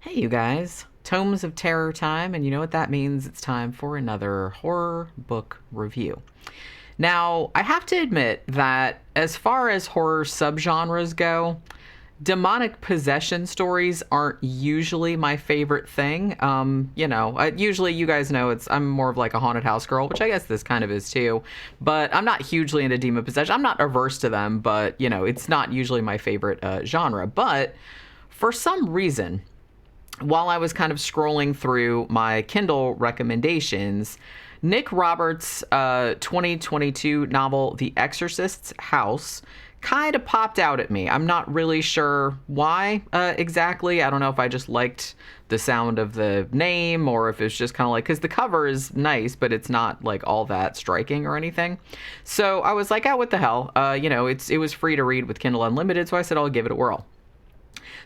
Hey, you guys. Tomes of Terror time, and you know what that means? It's time for another horror book review. Now, I have to admit that as far as horror subgenres go, demonic possession stories aren't usually my favorite thing. Usually you guys know I'm more of like a haunted house girl, which I guess this kind of is too. But I'm not hugely into demon possession. I'm not averse to them, but it's not usually my favorite genre. But for some reason, while I was kind of scrolling through my Kindle recommendations, Nick Roberts' 2022 novel, The Exorcist's House, kind of popped out at me. I'm not really sure why exactly. I don't know if I just liked the sound of the name or if it's just kind of like, because the cover is nice, but it's not like all that striking or anything. So I was like, oh, what the hell? It was free to read with Kindle Unlimited, so I said I'll give it a whirl.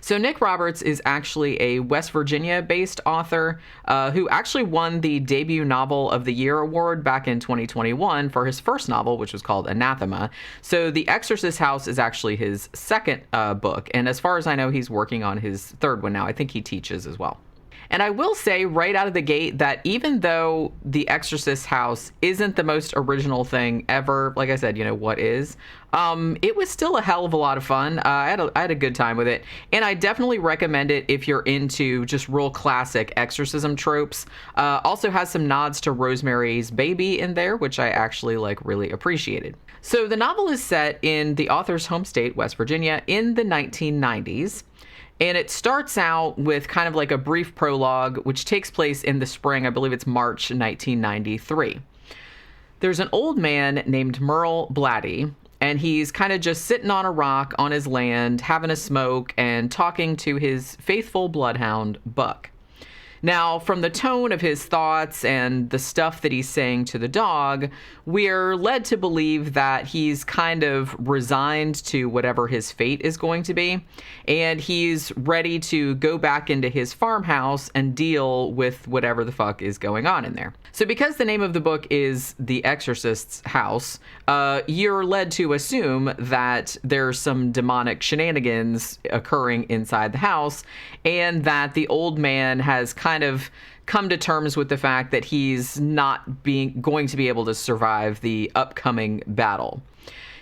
So Nick Roberts is actually a West Virginia-based author who actually won the Debut Novel of the Year award back in 2021 for his first novel, which was called Anathema. So The Exorcist House is actually his second book, and as far as I know, he's working on his third one now. I think he teaches as well. And I will say right out of the gate that even though The Exorcist House isn't the most original thing ever, like I said, what is, it was still a hell of a lot of fun. I had a good time with it. And I definitely recommend it if you're into just real classic exorcism tropes. Also has some nods to Rosemary's Baby in there, which I actually really appreciated. So the novel is set in the author's home state, West Virginia, in the 1990s. And it starts out with kind of like a brief prologue, which takes place in the spring. I believe it's March 1993. There's an old man named Merle Blatty, and he's kind of just sitting on a rock on his land, having a smoke and talking to his faithful bloodhound, Buck. Now, from the tone of his thoughts and the stuff that he's saying to the dog, we're led to believe that he's kind of resigned to whatever his fate is going to be, and he's ready to go back into his farmhouse and deal with whatever the fuck is going on in there. So because the name of the book is The Exorcist's House, you're led to assume that there's some demonic shenanigans occurring inside the house, and that the old man has kind of come to terms with the fact that he's not going to be able to survive the upcoming battle.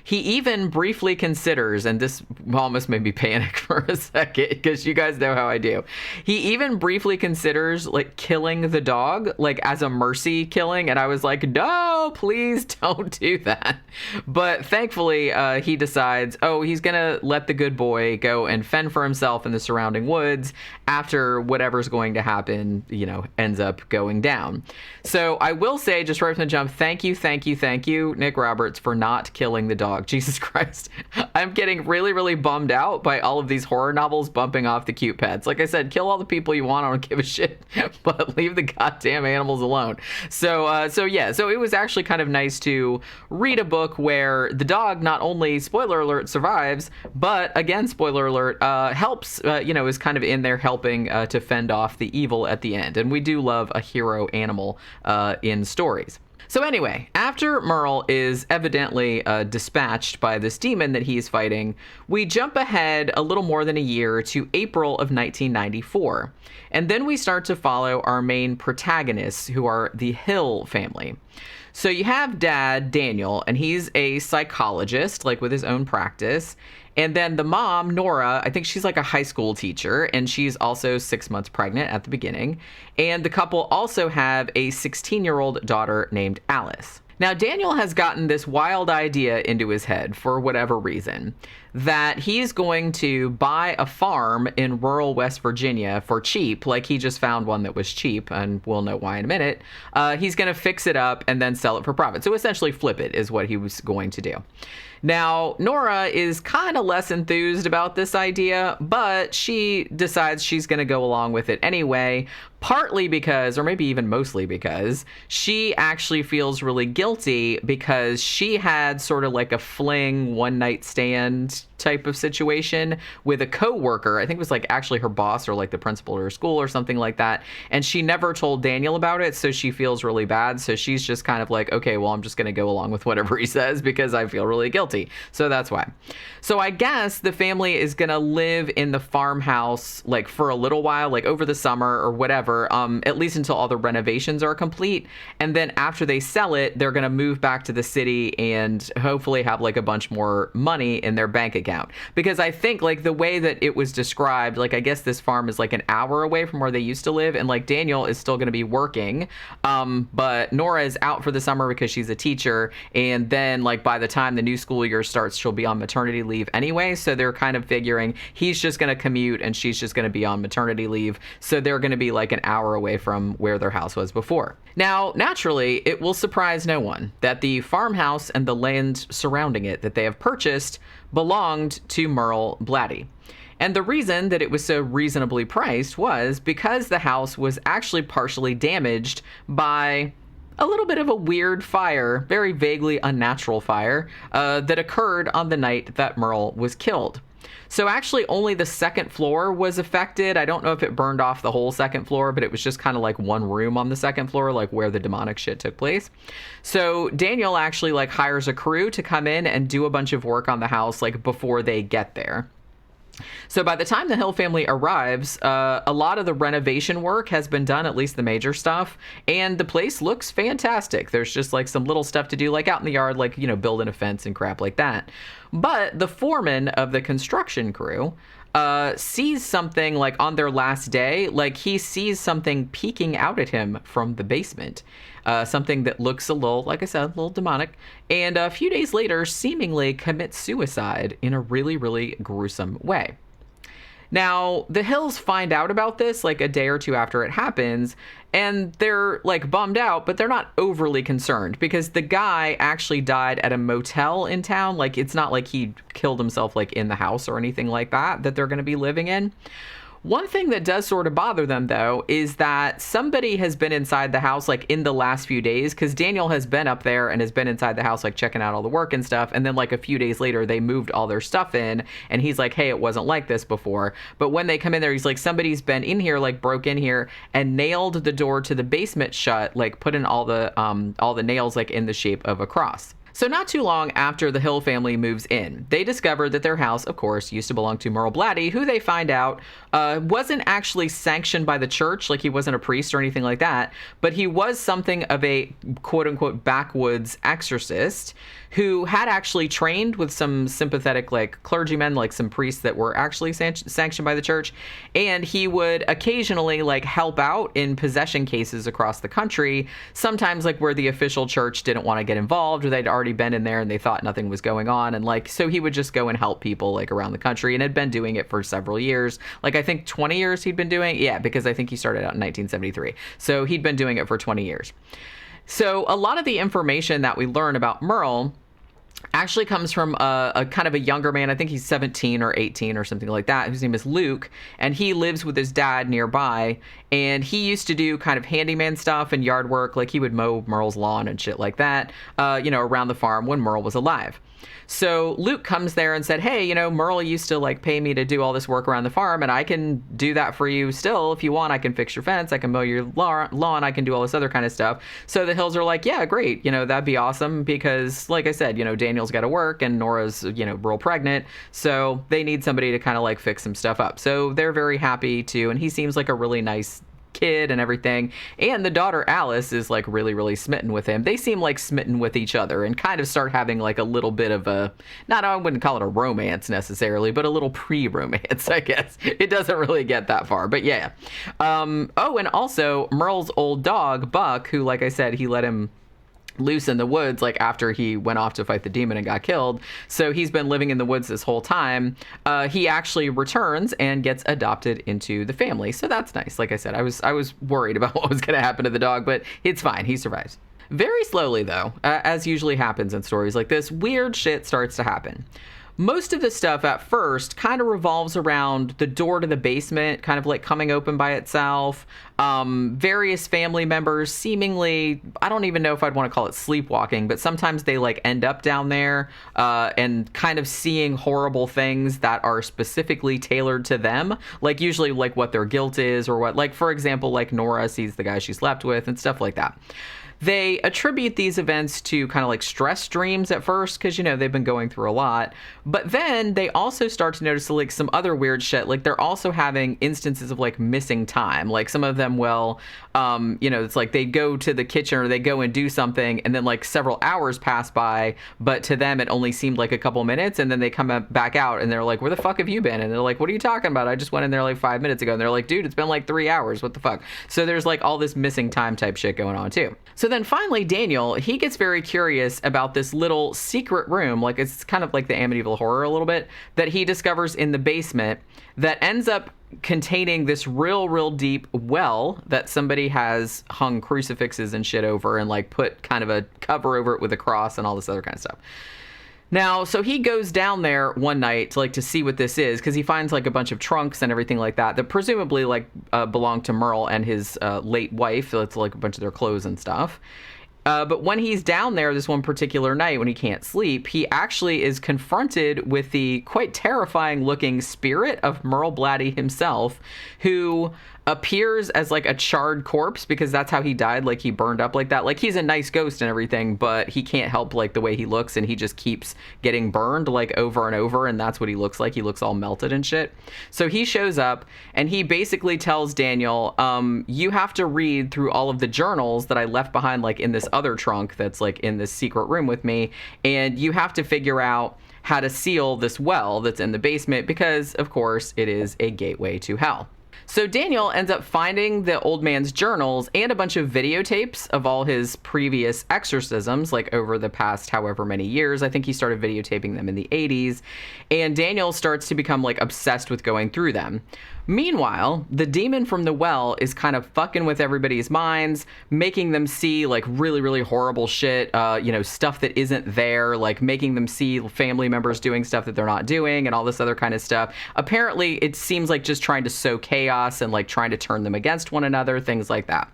He even briefly considers, and this almost made me panic for a second because you guys know how I do. He even briefly considers killing the dog, as a mercy killing. And I was like, no, please don't do that. But thankfully, he decides, he's going to let the good boy go and fend for himself in the surrounding woods after whatever's going to happen, ends up going down. So I will say, just right from the jump, thank you, Nick Roberts, for not killing the dog. Jesus Christ. I'm getting really, really bummed out by all of these horror novels bumping off the cute pets. Like I said, kill all the people you want. I don't give a shit, but leave the goddamn animals alone. So it was actually kind of nice to read a book where the dog not only, spoiler alert, survives, but again, spoiler alert, helps, is kind of in there helping to fend off the evil at the end. And we do love a hero animal in stories. So anyway, after Merle is evidently dispatched by this demon that he's fighting, we jump ahead a little more than a year to April of 1994. And then we start to follow our main protagonists, who are the Hill family. So you have Dad, Daniel, and he's a psychologist, with his own practice. And then the mom, Nora, I think she's a high school teacher, and she's also 6 months pregnant at the beginning. And the couple also have a 16-year-old daughter named Alice. Now, Daniel has gotten this wild idea into his head for whatever reason, that he's going to buy a farm in rural West Virginia for cheap. He just found one that was cheap, and we'll know why in a minute. He's going to fix it up and then sell it for profit. So essentially flip it is what he was going to do. Now, Nora is kind of less enthused about this idea, but she decides she's going to go along with it anyway, partly because, or maybe even mostly because, she actually feels really guilty because she had sort of a fling one-night stand type of situation with a coworker. I think it was actually her boss or the principal of her school or something like that. And she never told Daniel about it, so she feels really bad. So she's just kind of okay, well, I'm just going to go along with whatever he says because I feel really guilty. guilty. So that's why. So I guess the family is going to live in the farmhouse like for a little while, like over the summer or whatever, at least until all the renovations are complete. And then after they sell it, they're going to move back to the city and hopefully have like a bunch more money in their bank account. Because I think like the way that it was described, like I guess this farm is like an hour away from where they used to live. And like Daniel is still going to be working. But Nora is out for the summer because she's a teacher. And then like by the time the new school year starts, she'll be on maternity leave anyway. So they're kind of figuring he's just going to commute and she's just going to be on maternity leave. So they're going to be like an hour away from where their house was before. Now, naturally, it will surprise no one that the farmhouse and the land surrounding it that they have purchased belonged to Merle Blatty. And the reason that it was so reasonably priced was because the house was actually partially damaged by a little bit of a weird fire, very vaguely unnatural fire, that occurred on the night that Merle was killed. So actually only the second floor was affected. I don't know if it burned off the whole second floor, but it was just kind of like one room on the second floor, like where the demonic shit took place. So Daniel actually like hires a crew to come in and do a bunch of work on the house like before they get there. So by the time the Hill family arrives, a lot of the renovation work has been done, at least the major stuff, and the place looks fantastic. There's just like some little stuff to do, like out in the yard, like, you know, building a fence and crap like that. But the foreman of the construction crew sees something like on their last day, like he sees something peeking out at him from the basement. Something that looks a little, like I said, a little demonic. And a few days later, seemingly commits suicide in a really, really gruesome way. Now, the Hills find out about this like a day or two after it happens, and they're like bummed out, but they're not overly concerned because the guy actually died at a motel in town. Like, it's not like he killed himself like in the house or anything like that they're going to be living in. One thing that does sort of bother them, though, is that somebody has been inside the house, like, in the last few days, because Daniel has been up there and has been inside the house, like, checking out all the work and stuff, and then, like, a few days later, they moved all their stuff in, and he's like, hey, it wasn't like this before. But when they come in there, he's like, somebody's been in here, like, broke in here, and nailed the door to the basement shut, like, put in all the nails, like, in the shape of a cross. So not too long after the Hill family moves in, they discover that their house, of course, used to belong to Merle Blatty, who they find out wasn't actually sanctioned by the church, like he wasn't a priest or anything like that, but he was something of a quote-unquote backwoods exorcist who had actually trained with some sympathetic like clergymen, like some priests that were actually sanctioned by the church, and he would occasionally like help out in possession cases across the country, sometimes like where the official church didn't want to get involved or they'd already been in there and they thought nothing was going on, and like so he would just go and help people like around the country, and had been doing it for several years, like I think 20 years he'd been doing it. Yeah, because I think he started out in 1973, so he'd been doing it for 20 years. So a lot of the information that we learn about Merle actually comes from a kind of a younger man. I think he's 17 or 18 or something like that, whose name is Luke, and he lives with his dad nearby, and he used to do kind of handyman stuff and yard work, like he would mow Merle's lawn and shit like that, around the farm when Merle was alive. So Luke comes there and said, hey, Merle used to like pay me to do all this work around the farm, and I can do that for you still. If you want, I can fix your fence, I can mow your lawn, I can do all this other kind of stuff. So the Hills are like, yeah, great. That'd be awesome, because like I said, Daniel's got to work and Nora's, real pregnant. So they need somebody to kind of like fix some stuff up. So they're very happy to, and he seems like a really nice kid and everything, and the daughter Alice is like really, really smitten with him. They seem like smitten with each other and kind of start having like a little bit of a, I wouldn't call it a romance necessarily, but a little pre-romance, I guess. It doesn't really get that far, but yeah. And also Merle's old dog Buck, who like I said, he let him loose in the woods like after he went off to fight the demon and got killed, so he's been living in the woods this whole time. He actually returns and gets adopted into the family, so that's nice. Like I said, I was worried about what was going to happen to the dog, but it's fine, he survives. Very slowly though, as usually happens in stories like this, weird shit starts to happen. Most of the stuff at first kind of revolves around the door to the basement kind of like coming open by itself. Various family members seemingly, I don't even know if I'd want to call it sleepwalking, but sometimes they like end up down there and kind of seeing horrible things that are specifically tailored to them. Like usually like what their guilt is, or what, like for example, like Nora sees the guy she slept with and stuff like that. They attribute these events to kind of like stress dreams at first, because, you know, they've been going through a lot. But then they also start to notice like some other weird shit. Like they're also having instances of like missing time. Like some of them will, you know, it's like they go to the kitchen or they go and do something, and then like several hours pass by, but to them it only seemed like a couple minutes, and then they come back out and they're like, where the fuck have you been? And they're like, what are you talking about? I just went in there like 5 minutes ago. And they're like, dude, it's been like 3 hours. What the fuck? So there's like all this missing time type shit going on too. So then finally Daniel, he gets very curious about this little secret room, like it's kind of like the Amityville Horror a little bit, that he discovers in the basement that ends up containing this real deep well that somebody has hung crucifixes and shit over and like put kind of a cover over it with a cross and all this other kind of stuff. Now, so he goes down there one night to see what this is, because he finds like a bunch of trunks and everything like that presumably like belong to Merle and his late wife. So it's like a bunch of their clothes and stuff. But when he's down there this one particular night when he can't sleep, he actually is confronted with the quite terrifying looking spirit of Merle Blatty himself, who appears as like a charred corpse, because that's how he died. Like he burned up like that. Like he's a nice ghost and everything, but he can't help like the way he looks, and he just keeps getting burned like over and over, and that's what he looks like. He looks all melted and shit. So he shows up and he basically tells Daniel, you have to read through all of the journals that I left behind like in this other trunk that's like in this secret room with me, and you have to figure out how to seal this well that's in the basement, because of course it is a gateway to hell. So Daniel ends up finding the old man's journals and a bunch of videotapes of all his previous exorcisms, like over the past however many years. I think he started videotaping them in the 80s. And Daniel starts to become like obsessed with going through them. Meanwhile, the demon from the well is kind of fucking with everybody's minds, making them see like really horrible shit, you know, stuff that isn't there, like making them see family members doing stuff that they're not doing and all this other kind of stuff. Apparently, it seems like just trying to sow chaos and like trying to turn them against one another, things like that.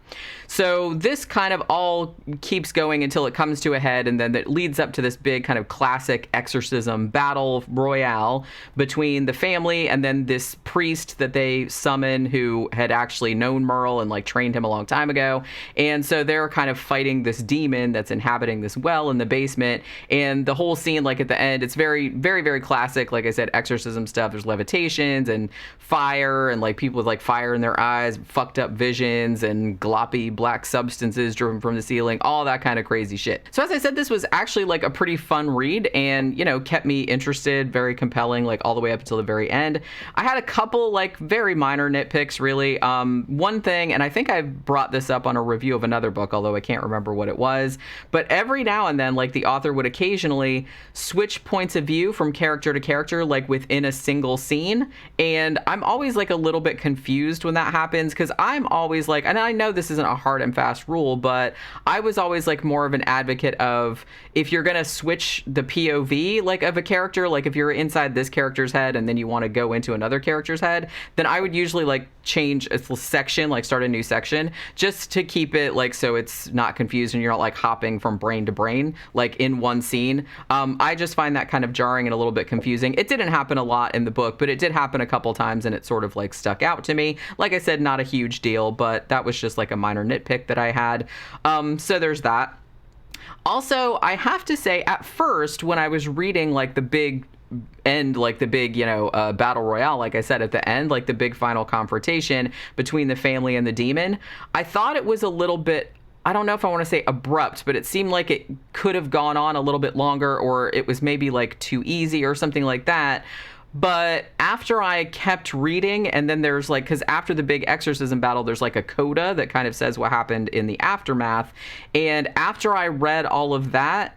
So this kind of all keeps going until it comes to a head, and then it leads up to this big kind of classic exorcism battle royale between the family and then this priest that they summon, who had actually known Merle and like trained him a long time ago. And so they're kind of fighting this demon that's inhabiting this well in the basement. And the whole scene, like at the end, it's very classic. Like I said, exorcism stuff. There's levitations and fire and like people with like fire in their eyes, fucked up visions and gloppy black substances driven from the ceiling, all that kind of crazy shit. So as I said, this was actually like a pretty fun read, and, you know, kept me interested, very compelling, like all the way up until the very end. I had a couple like very minor nitpicks, really. One thing, and I think I brought this up on a review of another book, although I can't remember what it was, but every now and then, like the author would occasionally switch points of view from character to character, like within a single scene. And I'm always like a little bit confused when that happens, because I'm always like, and I know this isn't a hard and fast rule, but I was always like more of an advocate of, if you're gonna switch the POV like of a character, like if you're inside this character's head and then you want to go into another character's head, then I would usually like change a section, like start a new section, just to keep it like so it's not confused and you're not like hopping from brain to brain like in one scene. I just find that kind of jarring and a little bit confusing. It didn't happen a lot in the book, but it did happen a couple times and it sort of like stuck out to me. Like I said, not a huge deal, but that was just like a minor nitpick that I had. So there's that. Also, I have to say, at first, when I was reading like the big end, like the big, you know, battle royale, like I said at the end, like the big final confrontation between the family and the demon, I thought it was a little bit, I don't know if I want to say abrupt, but it seemed like it could have gone on a little bit longer, or it was maybe like too easy or something like that. But after I kept reading, and then there's like, because after the big exorcism battle, there's like a coda that kind of says what happened in the aftermath. And after I read all of that,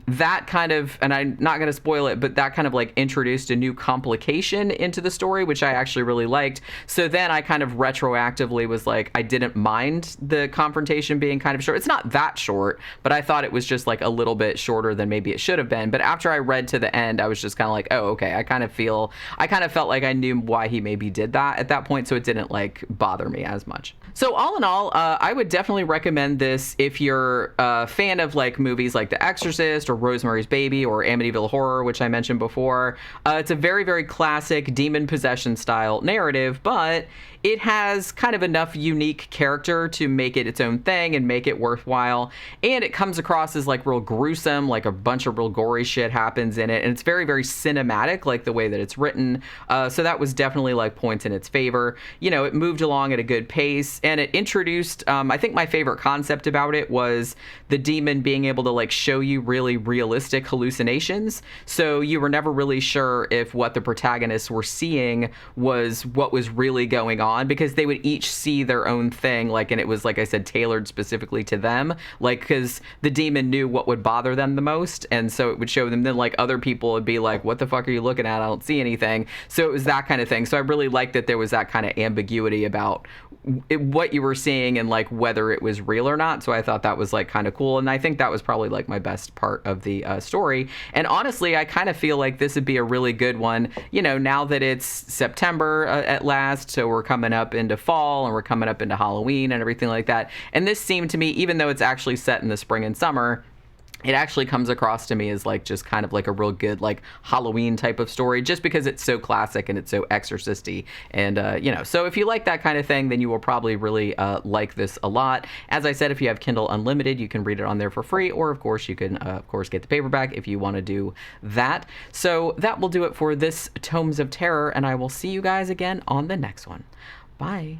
that kind of, and I'm not going to spoil it, but that kind of like introduced a new complication into the story, which I actually really liked. So then I kind of retroactively was like, I didn't mind the confrontation being kind of short. It's not that short, but I thought it was just like a little bit shorter than maybe it should have been. But after I read to the end, I was just kind of like, oh, okay. I kind of felt like I knew why he maybe did that at that point. So it didn't like bother me as much. So all in all, I would definitely recommend this if you're a fan of like movies like The Exorcist, Exorcist or Rosemary's Baby or Amityville Horror, which I mentioned before. It's a very, very classic demon possession style narrative, but it has kind of enough unique character to make it its own thing and make it worthwhile. And it comes across as like real gruesome, like a bunch of real gory shit happens in it. And it's very, very cinematic, like the way that it's written. So that was definitely like points in its favor. You know, it moved along at a good pace, and it introduced, I think my favorite concept about it was the demon being able to like show you really realistic hallucinations. So you were never really sure if what the protagonists were seeing was what was really going on, because they would each see their own thing, like, and it was, like I said, tailored specifically to them, like, because the demon knew what would bother them the most, and so it would show them. Then like other people would be like, what the fuck are you looking at? I don't see anything. So it was that kind of thing. So I really liked that there was that kind of ambiguity about what you were seeing and like whether it was real or not. So I thought that was like kind of cool, and I think that was probably like my best part of the story. And honestly, I kind of feel like this would be a really good one, you know, now that it's September at last, so we're coming up into fall and we're coming up into Halloween and everything like that. And this seemed to me, even though it's actually set in the spring and summer, it actually comes across to me as like just kind of like a real good like Halloween type of story, just because it's so classic and it's so Exorcist-y. And you know, so if you like that kind of thing, then you will probably really like this a lot. As I said, if you have Kindle Unlimited, you can read it on there for free, or of course you can of course get the paperback if you want to do that. So that will do it for this Tomes of Terror, and I will see you guys again on the next one. Bye.